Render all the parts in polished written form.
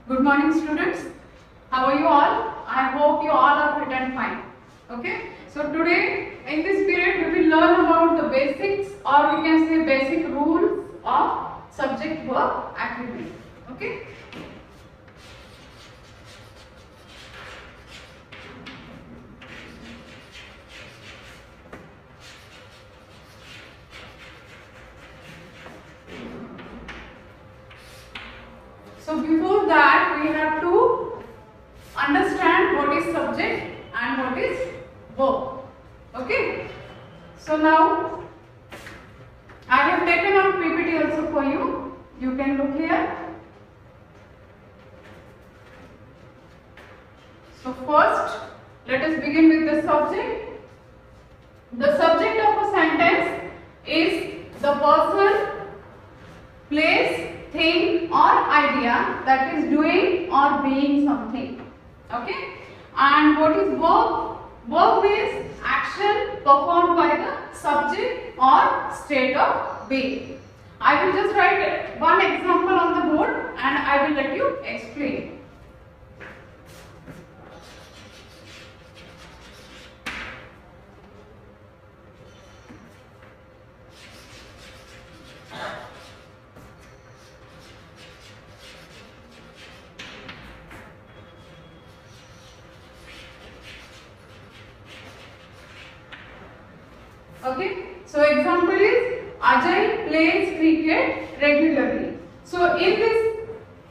Good morning students. How are you all? I hope you all are fit and fine. Okay. So today in this period we will learn about the basics, or we can say basic rules of subject verb agreement. Okay. So before that we have to understand what is subject and what is verb. Okay. So now I have taken out PPT also for you. You can look here. So first let us begin with the subject. The subject of a sentence is the person, place, thing or idea that is doing or being something. Okay. And what is verb? Verb is action performed by the subject or state of being. I will just write one example on the board and I will let you explain. Okay, so example is Ajay plays cricket regularly. So in this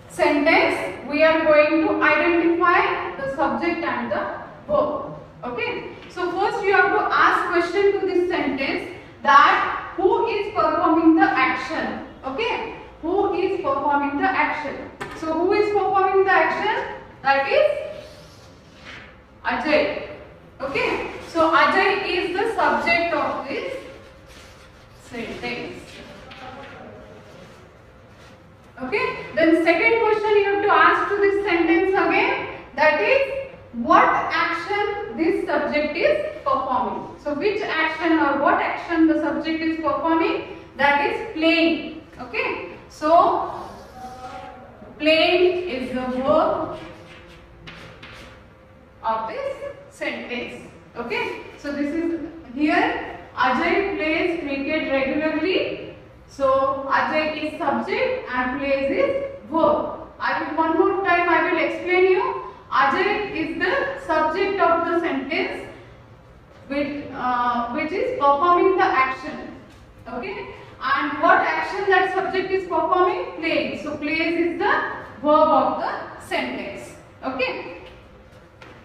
sentence we are going to identify the subject and the verb. Okay, so first you have to ask question to this sentence that who is performing the action. Okay, who is performing the action. So who is performing the action? That is Ajay. Okay, so Ajay is the subject of this sentence. Okay, then second question you have to ask to this sentence again, that is what action this subject is performing. So which action or what action the subject is performing? That is playing. Okay, so playing is the verb of this sentence. Okay, so this is here Ajay plays cricket regularly. So Ajay is subject and plays is verb. I will one more time I will explain you. Ajay is the subject of the sentence which is performing the action. Okay, and what action that subject is performing? Playing. So plays is the verb of the sentence. Okay.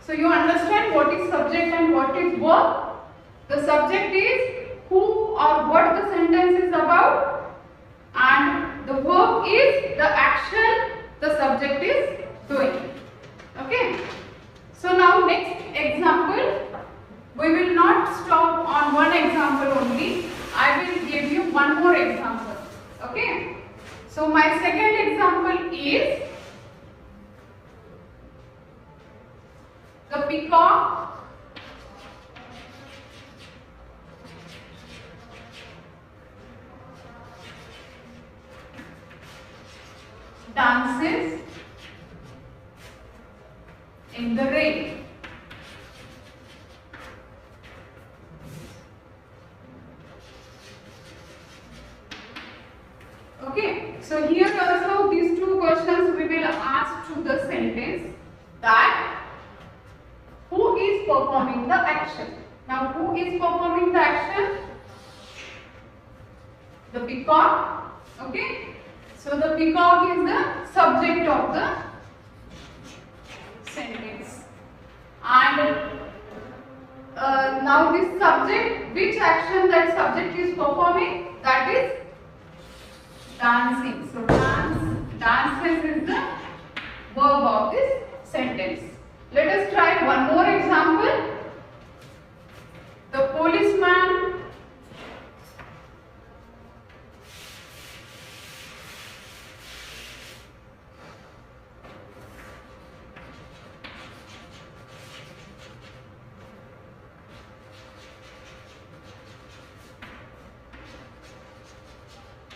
So you understand what is subject and what is verb? The subject is who or what the sentence is about, and the verb is the action the subject is doing. Okay. So now next example, we will not stop on one example only. I will give you one more example. Okay. So my second example is the peacock dances in the rain. Okay, so here also these two questions we will ask to the sentence, that who is performing the action. Now who is performing the action? The peacock. Okay, so the peacock is the subject of the sentence, and now this subject, which action that subject is performing? That is dancing. So dances is the verb of this sentence. Let us try one more example. The policeman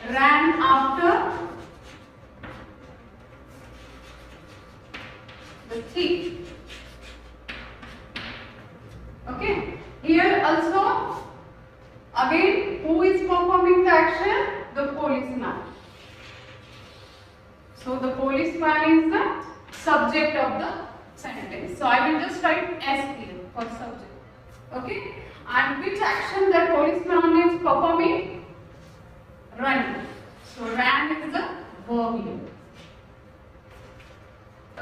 ran after the thief. Okay. Here also, again, who is performing the action? The policeman. So the policeman is the subject of the sentence. So I will just write S here for subject. Okay. And which action that policeman is performing? Run. So ran is the verb here.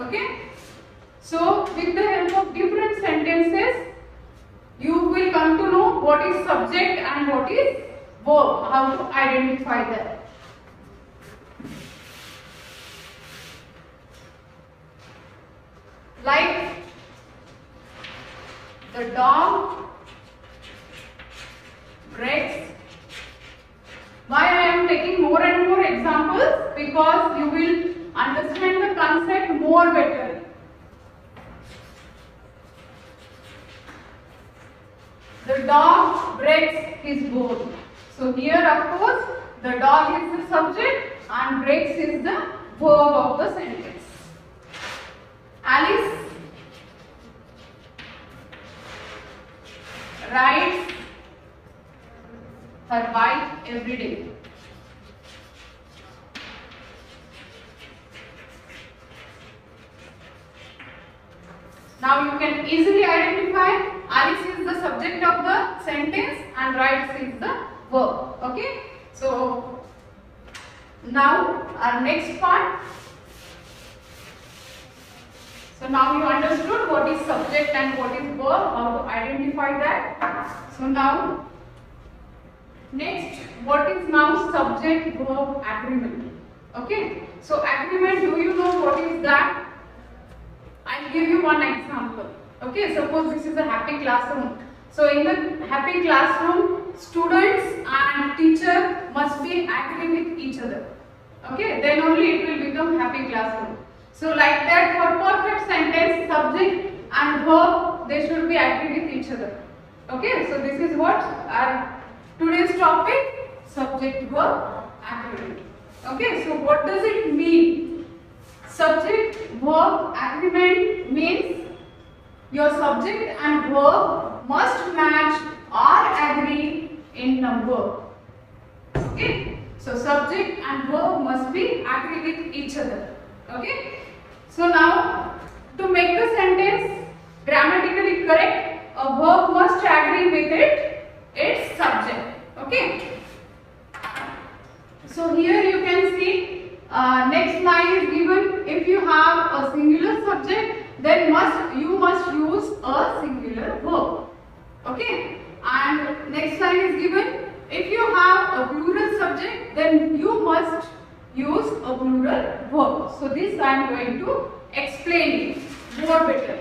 Okay. So with the help of different sentences, you will come to know what is subject and what is verb, how to identify that. Like the dog breaks. Why I am taking more and more examples? Because you will understand the concept more better. The dog breaks his bone. So here of course the dog is the subject and breaks is the verb of the sentence. Alice rides her bike every day. Now you can easily identify Alice is the subject of the sentence and rides is the verb. Okay. So now our next part. So now you understood what is subject and what is verb, how to identify that. So now next, what is now subject verb agreement? Okay. So agreement, do you know what is that? I'll give you one example. Okay, suppose this is a happy classroom. So in the happy classroom, students and teacher must be agree with each other. Okay, then only it will become happy classroom. So like that, for perfect sentence, subject and verb, they should be agree with each other. Okay, so this is what our today's topic, subject verb agreement. Okay, so what does it mean? Subject verb agreement means your subject and verb must match or agree in number. Okay, so subject and verb must be agree with each other. Okay, so now to make the sentence grammatically correct, a verb must agree with its subject. Okay, so here you can see next line is given. If you have a singular subject, then you must use a singular verb. Okay, and next line is given. If you have a plural subject, then you must use a plural verb. So this I am going to explain it more better.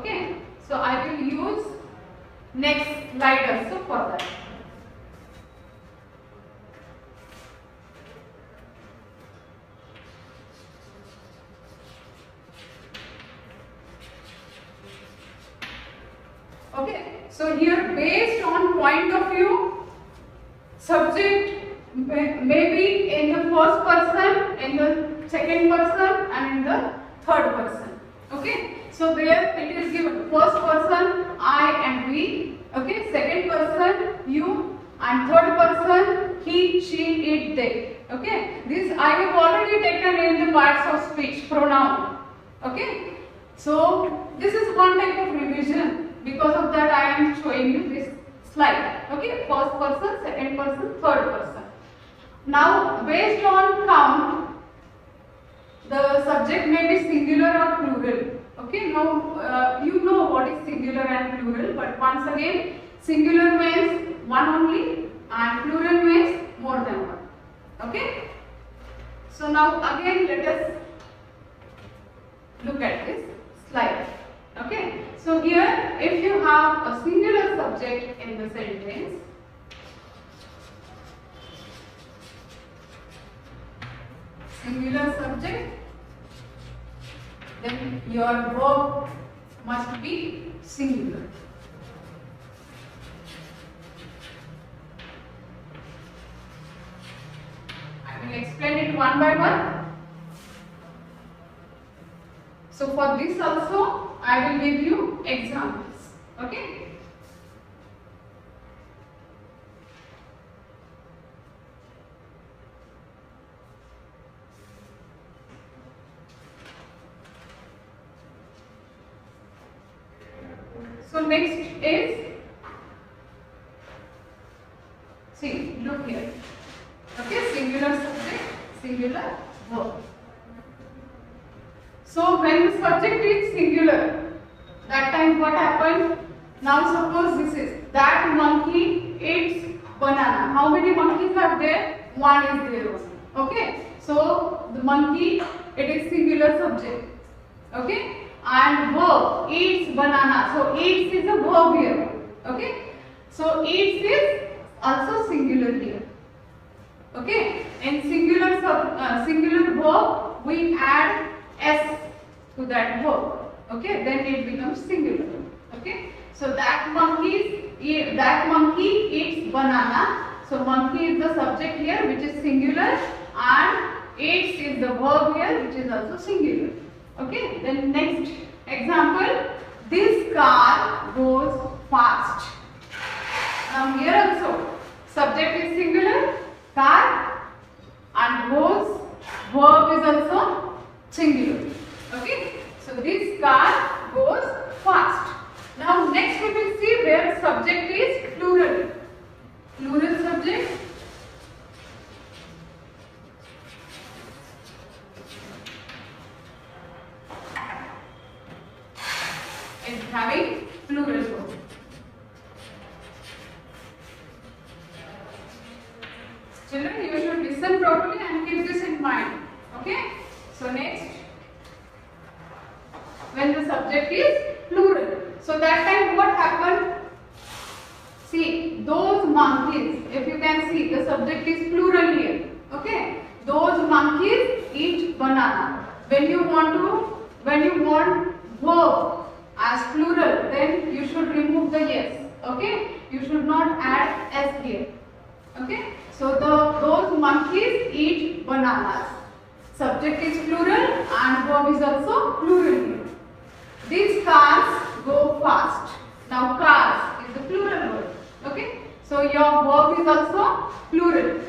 Okay, so I will use next slide also for that. Okay, so here based on point of view, subject may be in the first person, in the second person and in the third person. Okay, so there it is given first person I and we. Okay, second person you and third person he, she, it, they. Okay, this I have already taken in the parts of speech, pronoun. Okay, so this is one type of revision. Because of that I am showing you this slide. Okay, first person, second person, third person. Now based on count, the subject may be singular or plural. Okay, now you know what is singular and plural, but once again singular means one only and plural means more than one. Okay, so now again let us look at this slide. Okay, so here if you have a singular subject in the sentence, singular subject, then your verb must be singular. I will explain it one by one. So for this also I will give you examples. Okay. So next is, see, look here. Okay, singular subject, singular verb. So when the subject is singular, that time what happened? Now suppose this is, that monkey eats banana. How many monkeys are there? One is there only. Okay. So the monkey, it is singular subject. Okay. And verb, eats banana. So eats is a verb here. Okay. So eats is also singular here. Okay. In singular verb, we add s to that verb. Okay. Then it becomes singular. Okay. So that monkey eats banana. So monkey is the subject here, which is singular, and eats is the verb here, which is also singular. Okay. Then next example, this car goes fast. Now here also subject is singular, car, and goes, verb is also singular. Okay. So this car goes fast. Now next we will see where subject is plural. Plural subject. Is having plural form. Children, you should listen properly and keep this in mind. Okay. So next, when the subject is plural. So that time what happened? See, those monkeys, if you can see, the subject is plural here. Okay. Those monkeys eat banana. When you want verb as plural, then you should remove the yes. Okay. You should not add s here. Okay. So those monkeys eat bananas. Subject is plural and verb is also plural here. These cars go fast. Now cars is the plural word. Okay. So your verb is also plural.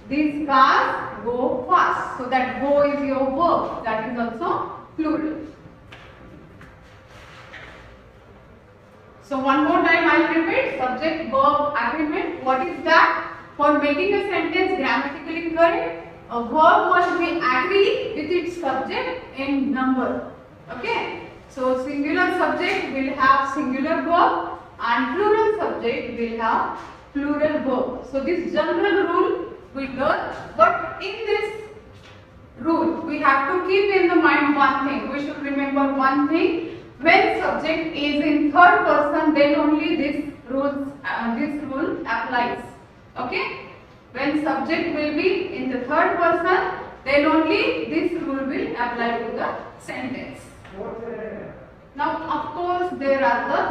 These cars go fast. So that go is your verb. That is also plural. So one more time I will repeat. Subject verb agreement. What is that? For making a sentence grammatically correct, a verb must be agree with its subject in number. Okay. So singular subject will have singular verb and plural subject will have plural verb. So this general rule we learn, but in this rule we have to keep in the mind one thing. We should remember one thing. When subject is in third person, then only this rule applies. Okay. When subject will be in the third person, then only this rule will apply to the sentence. Now, of course, there are the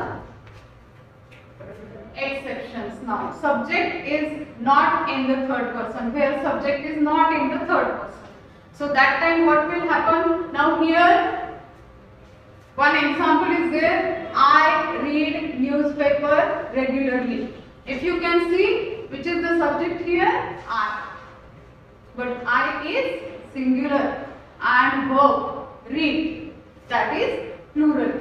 exceptions. Now, subject is not in the third person, where subject is not in the third person. So that time what will happen? Now here, one example is there. I read newspaper regularly. If you can see, which is the subject here? I. But I is singular and verb read, that is plural.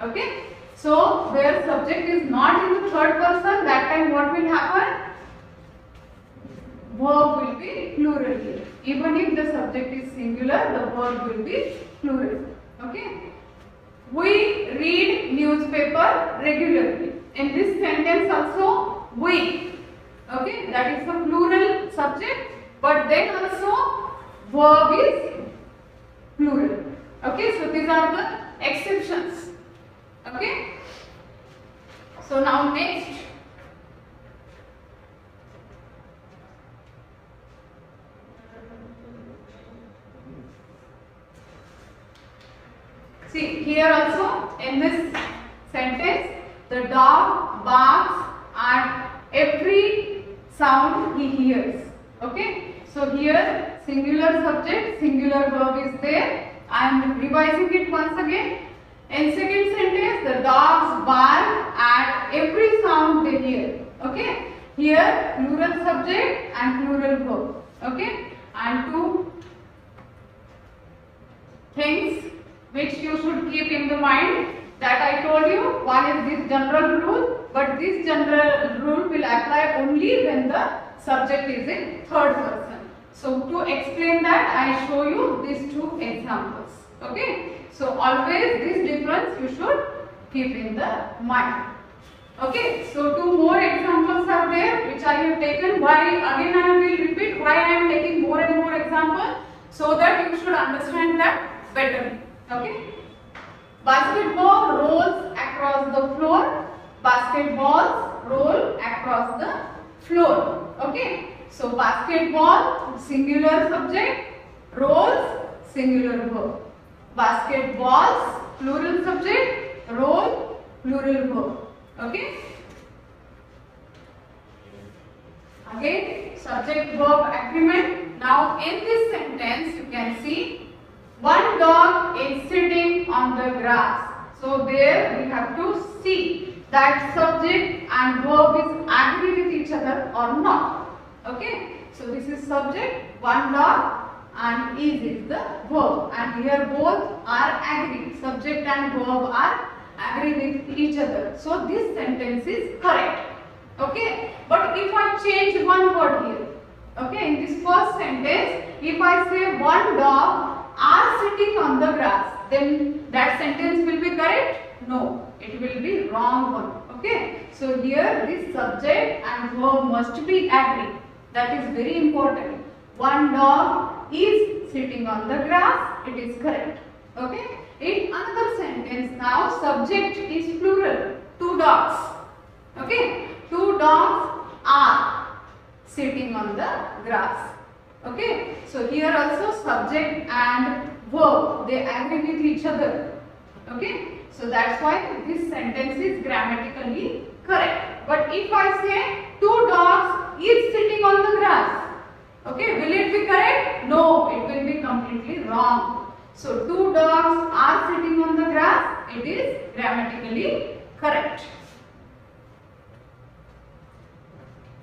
Okay. So where subject is not in the third person, that time what will happen? Verb will be plural here. Even if the subject is singular, the verb will be plural. Okay. We read newspaper regularly. In this sentence also we. Okay, that is the plural subject, but then also verb is plural. Okay, so these are the exceptions. Okay. So now next. See, here also in this sentence, the dog barks at every sound he hears. Okay. So here singular subject, singular verb is there, I am revising it once again. In second sentence, the dogs bark at every sound they hear. Okay. Here plural subject and plural verb. Okay. And two things which you should keep in the mind that I told you. One is this general rule, but this general rule will apply only when the subject is in third person. So to explain that, I show you these two examples. Okay. So always this difference you should keep in the mind. Okay. So two more examples are there which I have taken. Why again I will repeat why I am taking more and more examples, so that you should understand that better. Okay. Basketball rolls across the floor. Basketballs roll across the floor. Okay. So basketball singular subject, rolls singular verb. Basketballs plural subject, roll plural verb. Okay. Again subject verb agreement. Now in this sentence you can see one dog is sitting on the grass. So there we have to see that subject and verb is agree with each other or not. Okay. So this is subject, one dog, and is the verb, and here both are agree. Subject and verb are agree with each other. So this sentence is correct. Okay. But if I change one word here, okay, in this first sentence, if I say one dog are sitting on the grass, then that sentence will be correct? No, it will be wrong one. Okay. So here this subject and verb must be agree. That is very important. One dog is sitting on the grass. It is correct. Okay. In another sentence now, subject is plural. Two dogs. Okay. Two dogs are sitting on the grass. Okay. So here also subject and verb, they agree with each other. Okay. So that's why this sentence is grammatically correct. But if I say two dogs is sitting on the grass, okay, will it be correct? No, it will be completely wrong. So two dogs are sitting on the grass, it is grammatically correct.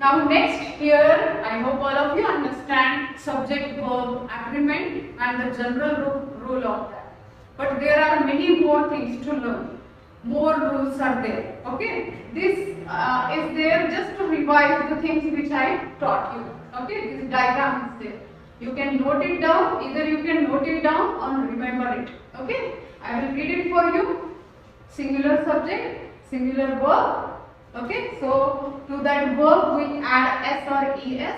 Now next here, I hope all of you understand subject verb agreement and the general rule of that. But there are many more things to learn. More rules are there. Okay. This is there just to revise the things which I taught you. Okay. This diagram is there. You can note it down. Either you can note it down or remember it. Okay. I will read it for you. Singular subject, singular verb. Okay. So to that verb we add s or es.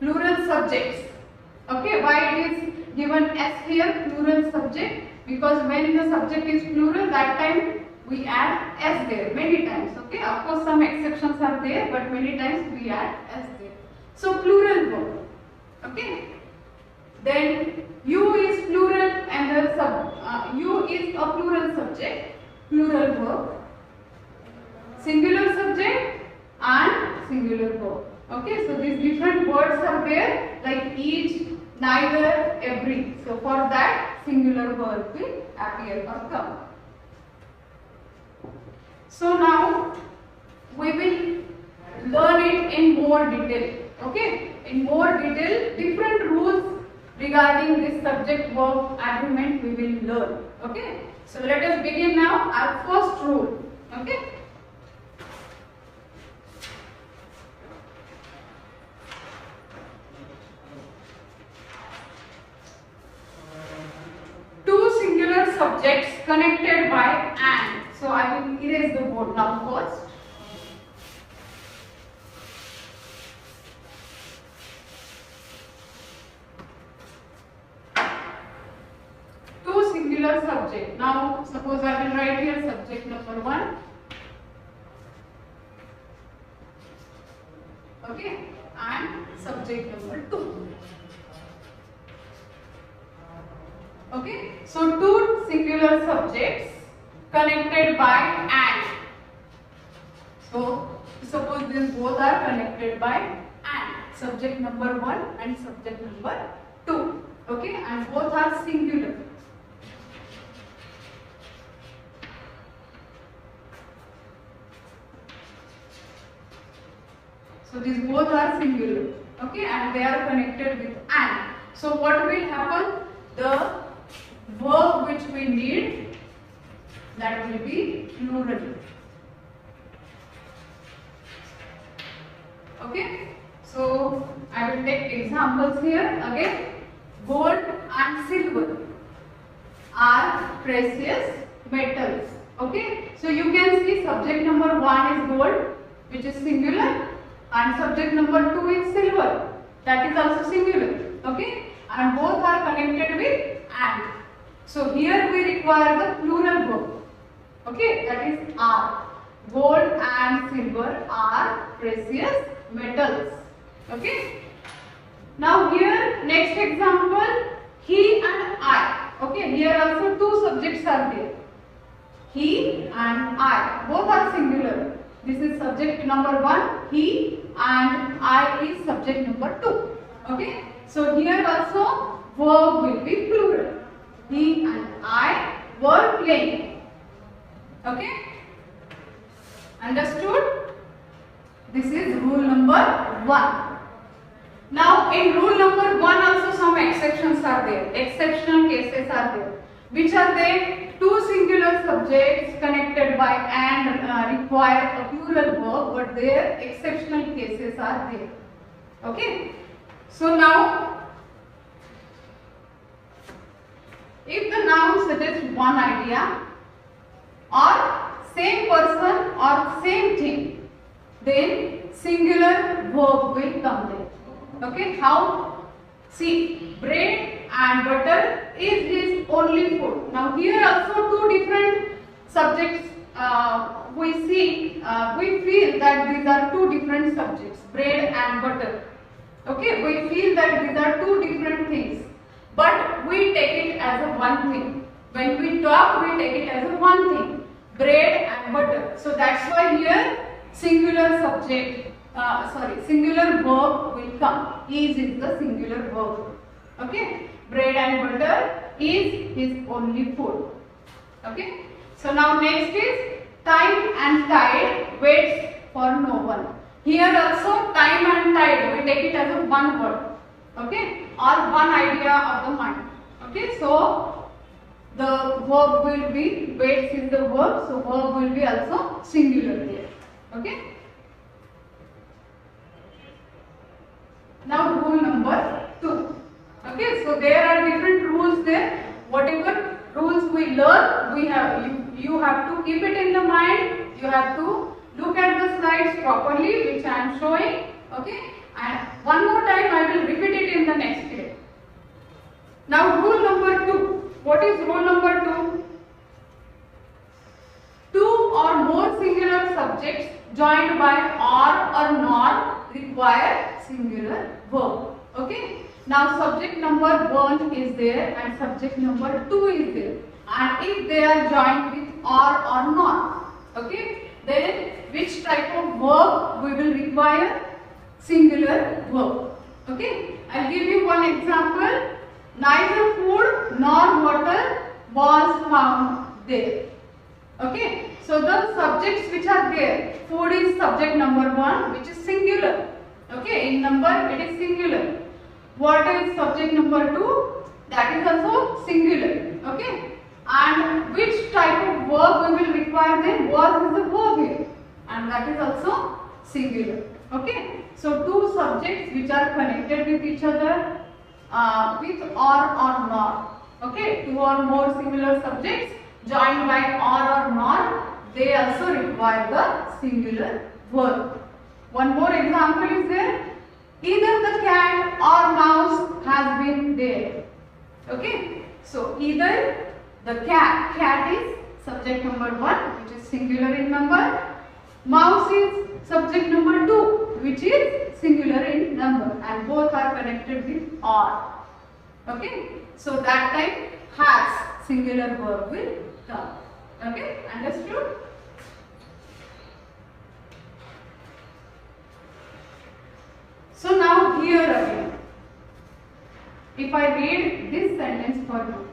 Plural subjects. Okay. Why it is given s here, plural subject? Because when the subject is plural, that time we add s there many times. Okay. Of course some exceptions are there, but many times we add s there. So plural verb. Okay. Then you is plural and the you is a plural subject, plural verb, singular subject and singular verb. Okay. So these different words are there like each, neither, every. So for that singular verb will appear or come. So now we will learn it in more detail. Okay. In more detail, different rules regarding this subject verb agreement we will learn. Okay. So let us begin now our first rule. Okay. Subjects connected by and. So I will erase the board now first. Two singular subject. Now suppose I will write here subject number 1. Okay. And subject number 2. Okay. So two singular subjects connected by and. So suppose these both are connected by and. Subject number 1 and subject number 2. Okay. And both are singular. So these both are singular. Okay, and they are connected with and. So what will happen? The verb which we need, that will be plural. Okay, so I will take examples here again. Gold and silver are precious metals. Okay, so you can see subject number 1 is gold, which is singular, and subject number 2 is silver, that is also singular. Okay, and both are connected with and. So here we require the plural verb. Okay, that is are. Gold and silver are precious metals. Okay. Now here next example, he and I. Okay, here also two subjects are there. He and I, both are singular. This is subject number 1, he, and I is subject number 2. Okay, so here also verb will be plural. He and I were playing. Okay, understood? This is rule number 1. Now in rule number 1 also some exceptions are there. Exceptional cases are there. Which are they? Two singular subjects connected by and require a plural verb, but their exceptional cases are there. Okay. So now, if the noun suggests one idea or same person or same thing, then singular verb will come there. Okay, how? See, bread and butter is his only food. Now here also two different subjects we feel that these are two different subjects, bread and butter. Okay, we feel that these are two different things, but we take it as a one thing. When we talk, we take it as a one thing, bread and butter. So that's why here singular subject, singular verb will come. Is the singular verb. Okay, bread and butter is his only food. Okay, so now next is time and tide waits for no one. Here also time and tide, we take it as a one word. Okay, or one idea of the mind. Okay, so the verb will be, waits is the verb, so verb will be also singular there. Okay. Now rule number 2. Okay, so there are different rules there. Whatever rules we learn, you have to keep it in the mind. You have to look at the slides properly, which I am showing. Okay, and one more time I will repeat it in the next day. Now rule number 2. What is rule number 2? Two or more singular subjects joined by or nor require singular verb. Okay. Now subject number 1 is there and subject number 2 is there, and if they are joined with or not, okay, then which type of verb we will require? Singular verb. Okay, I'll give you one example. Neither food nor water was found there. Okay, so the subjects which are there, food is subject number 1, which is singular. Okay, in number it is singular. Water is subject number 2, that is also singular. Okay, and which type of verb we will require then? Was is the verb here, and that is also singular. Okay, so two subjects which are connected with each other with or not. Okay, two or more similar subjects joined by or not, they also require the singular verb. One more example is there. Either the cat or mouse has been there. Okay, so either the cat is subject number 1, which is singular in number. Mouse is subject number 2, which is singular in number, and both are connected with or. Okay, so that time has singular verb will come. Okay, understood? So now here again, if I read this sentence for you,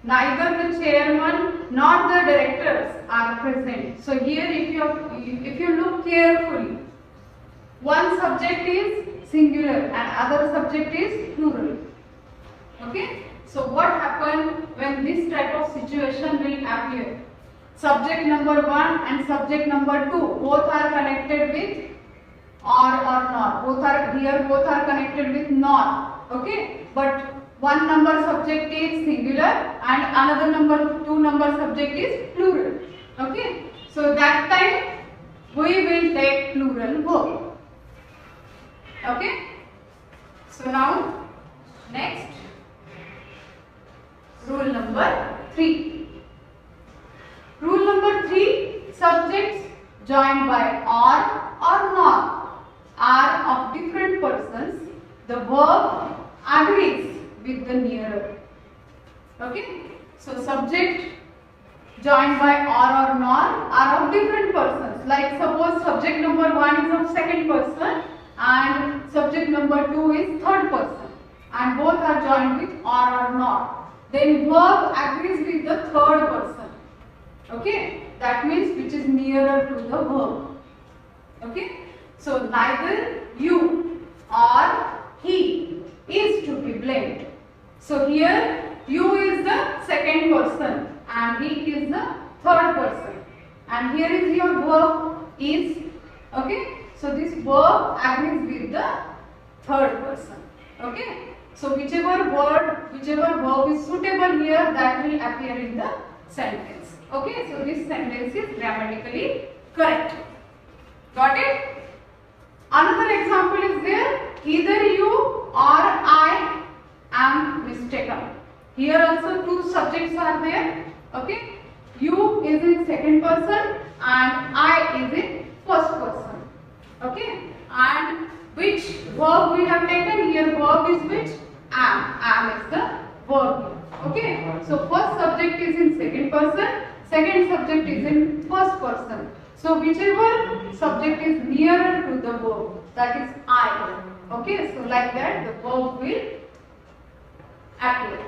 neither the chairman nor the directors are present. So here if you look carefully, one subject is singular and other subject is plural. Okay. So what happens when this type of situation will appear? Subject number 1 and subject number 2 both are connected with or not. Both are connected with nor. Okay. But one number subject is singular and another two number subject is plural. Okay. So that time we will take plural verb. Okay. So now next, rule number 3. Rule number 3, subjects joined by or not are of different persons. The verb agrees with the nearer. Okay. So subject joined by or not are of different persons. Like suppose subject number 1 is of second person and subject number 2 is third person, and both are joined with or not. Then verb agrees with the third person. Okay, that means which is nearer to the verb. Okay, so neither you or he is to be blamed. So here you is the second person and he is the third person, and here is your verb is. Okay, so this verb agrees with the third person. Okay, so whichever verb is suitable here, that will appear in the sentence. Okay, so this sentence is grammatically correct. Got it? Another example is there. Either you or I am mistaken. Here also two subjects are there. Okay, you is in second person and I is in first person. Okay, and which verb we have taken here? Verb is which? Am is the verb. Okay, so first subject is in second person, second subject is in first person. So whichever subject is nearer to the verb, that is I. Okay, so like that the verb will appear.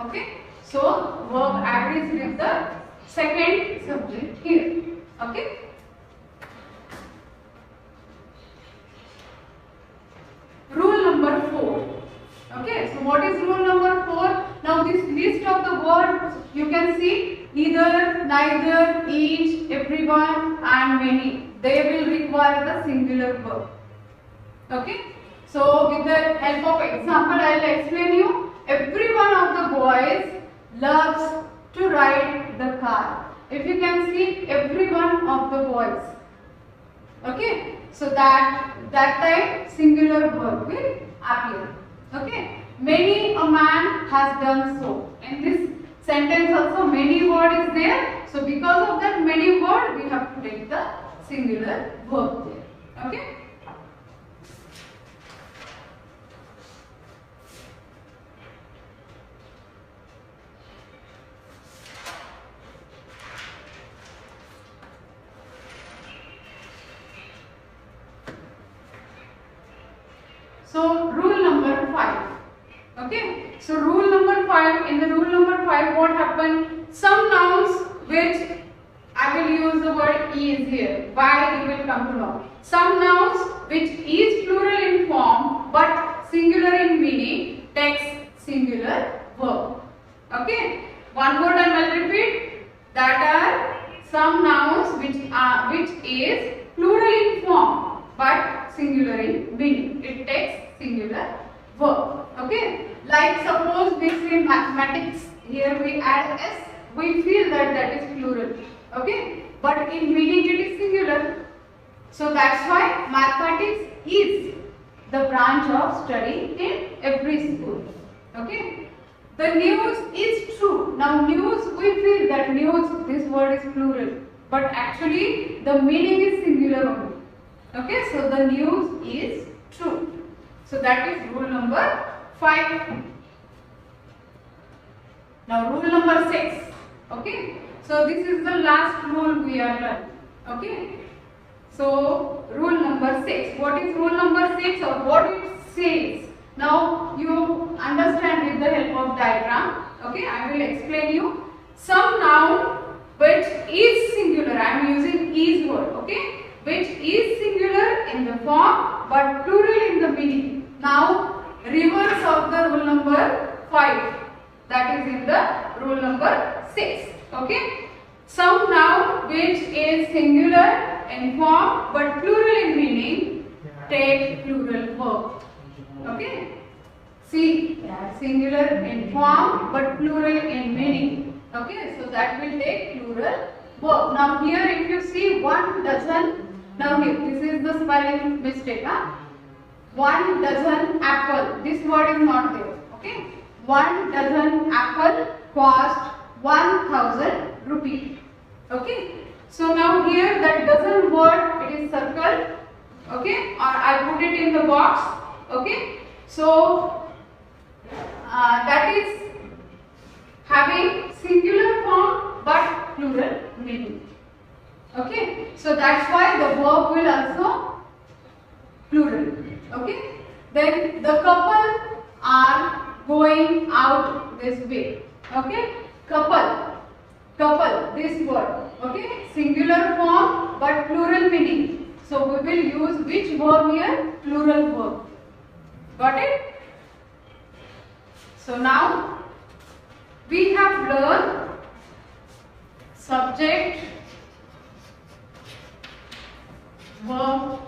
Okay, so verb agrees with the second subject here. Okay. Rule number 4. Okay, so what is rule number 4? Now this list of the words you can see either, neither, each, everyone and many. They will require the singular verb. Okay, so with the help of example I will explain you. Every one of the boys loves to ride the car. If you can see, every one of the boys. Okay, so that time singular verb will appear. Okay, many a man has done so. In this sentence also many word is there. So because of that many word, we have to take the singular verb there. Okay. So rule number 5. Okay. So rule number 5. In the rule number 5, what happened? Some nouns which I will use the word is here. Why you will come to know. Some nouns which is plural in form but singular in meaning takes singular verb. Okay. One more time I will repeat. That are some nouns which is plural in form but singular in meaning. It takes singular verb. Okay. Like suppose we say mathematics. Here we add s. We feel that is plural. Okay. But in meaning it is singular. So that's why mathematics is the branch of study in every school. Okay. The news is true. Now news, we feel that news, this word is plural. But actually the meaning is singular only. Okay. So the news is true. So that is rule number 5. Now rule number 6. Okay. So this is the last rule we are learning. Okay. So rule number 6. What is rule number 6 or what it says? Now you understand with the help of diagram. Okay. I will explain you. Some noun which is singular. I am using is word. Okay. which is singular in the form but plural in the meaning. Now reverse of the rule number 5, that is in the rule number 6. Okay. Some noun which is singular in form but plural in meaning, take plural verb. Okay. See, singular in form but plural in meaning. Okay, so that will take plural verb. Now here if you see 1 dozen, now here this is the spelling mistake. 1 dozen apple, this word is not there. Okay, 1 dozen apple cost 1000 rupees. Okay, so now here that dozen word, it is circled. Okay, or I put it in the box. Okay, so that is having singular form but plural meaning. Okay, so that's why the verb will also plural. Okay, then the couple are going out this way. Okay, couple, this word. Okay, singular form but plural meaning. So we will use which verb here? Plural verb. Got it? So now we have learned subject, verb,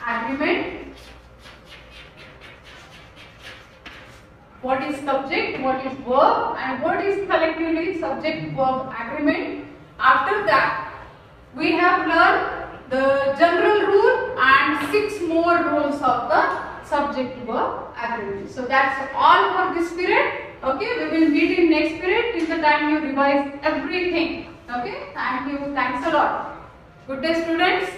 agreement. What is subject, what is verb, and what is collectively subject, verb, agreement. After that, we have learned the general rule and 6 more rules of the subject, verb, agreement. So that's all for this period. Okay, we will meet in next period till the time you revise everything. Okay, thank you. Thanks a lot. Good day, students.